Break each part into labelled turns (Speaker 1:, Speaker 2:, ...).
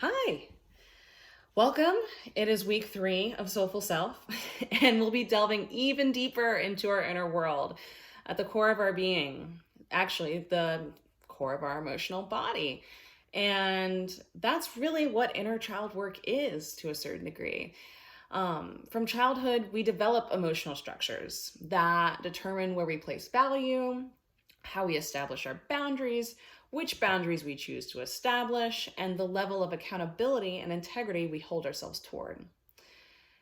Speaker 1: Hi, welcome. It is week 3 of Soulful Self, and we'll be delving even deeper into our inner world at the core of our being, actually, the core of our emotional body. And that's really what inner child work is to a certain degree. From childhood, we develop emotional structures that determine where we place value, how we establish our boundaries, which boundaries we choose to establish, and the level of accountability and integrity we hold ourselves toward.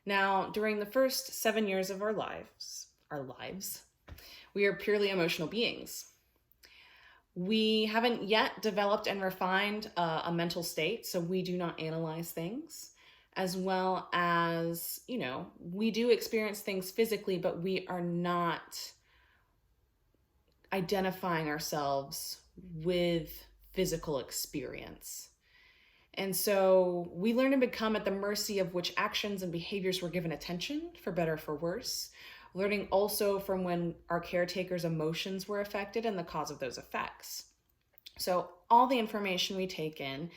Speaker 1: Now, during the first 7 years of our lives, we are purely emotional beings. We haven't yet developed and refined a mental state, so we do not analyze things, as well as, we do experience things physically, but we are not identifying ourselves with physical experience. And so we learn to become at the mercy of which actions and behaviors were given attention, for better or for worse, learning also from when our caretakers' emotions were affected and the cause of those effects. So all the information we take in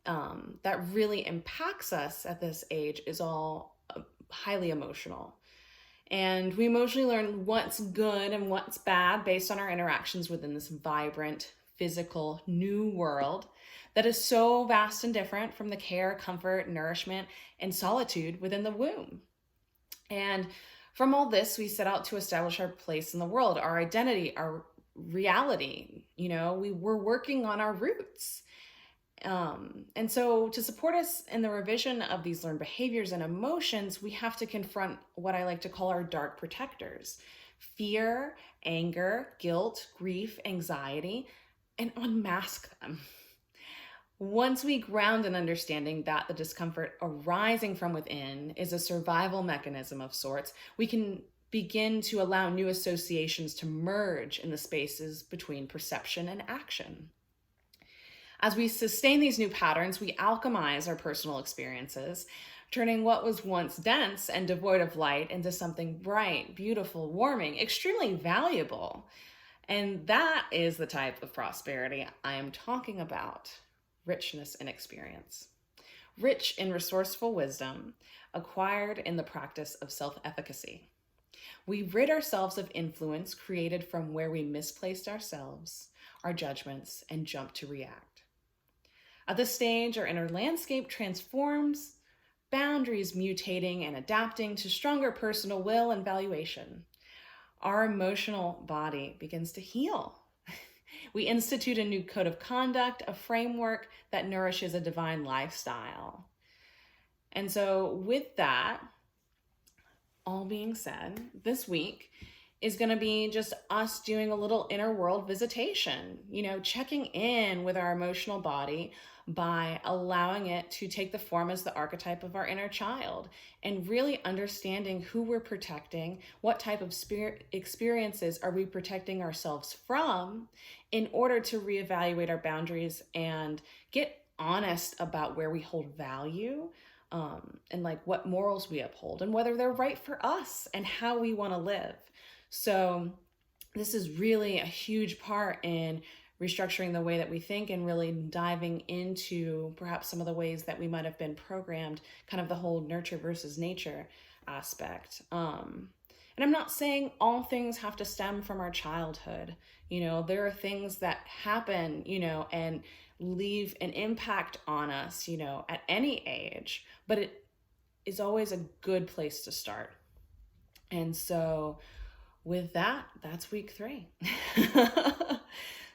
Speaker 1: that really impacts us at this age is all highly emotional. And we emotionally learn what's good and what's bad based on our interactions within this vibrant, physical, new world that is so vast and different from the care, comfort, nourishment, and solitude within the womb. And from all this, we set out to establish our place in the world, our identity, our reality. We're working on our roots. And so to support us in the revision of these learned behaviors and emotions, we have to confront what I like to call our dark protectors: fear, anger, guilt, grief, anxiety, and unmask them. Once we ground in understanding that the discomfort arising from within is a survival mechanism of sorts, we can begin to allow new associations to merge in the spaces between perception and action. As we sustain these new patterns, we alchemize our personal experiences, turning what was once dense and devoid of light into something bright, beautiful, warming, extremely valuable. And that is the type of prosperity I am talking about: richness in experience. Rich in resourceful wisdom, acquired in the practice of self-efficacy. We rid ourselves of influence created from where we misplaced ourselves, our judgments, and jump to react. At this stage, our inner landscape transforms, boundaries mutating and adapting to stronger personal will and valuation. Our emotional body begins to heal. We institute a new code of conduct, a framework that nourishes a divine lifestyle. And so with that, all being said, this week is going to be just us doing a little inner world visitation, checking in with our emotional body by allowing it to take the form as the archetype of our inner child, and really understanding who we're protecting, what type of experiences are we protecting ourselves from, in order to reevaluate our boundaries and get honest about where we hold value, and what morals we uphold and whether they're right for us and how we want to live. So this is really a huge part in restructuring the way that we think and really diving into perhaps some of the ways that we might have been programmed, kind of the whole nurture versus nature aspect. And I'm not saying all things have to stem from our childhood. There are things that happen, and leave an impact on us, at any age, but it is always a good place to start. And so with that, that's week 3.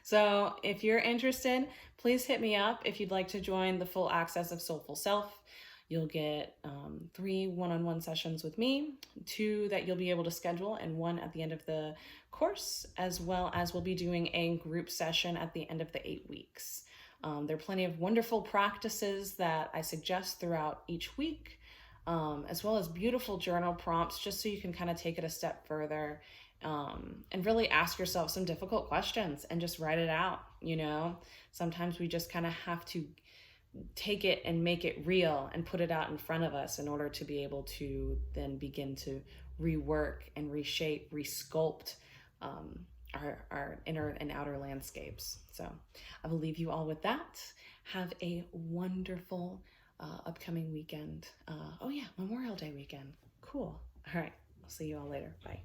Speaker 1: So if you're interested, please hit me up if you'd like to join the full access of Soulful Self. You'll get 3 one-on-one sessions with me, 2 that you'll be able to schedule, and 1 at the end of the course, as well as we'll be doing a group session at the end of the 8 weeks. There are plenty of wonderful practices that I suggest throughout each week, as well as beautiful journal prompts, just so you can kind of take it a step further, and really ask yourself some difficult questions and just write it out. Sometimes we just kind of have to take it and make it real and put it out in front of us in order to be able to then begin to rework and reshape, resculpt our inner and outer landscapes. So I will leave you all with that. Have a wonderful upcoming weekend. Oh, yeah, Memorial Day weekend. Cool. All right. I'll see you all later. Bye.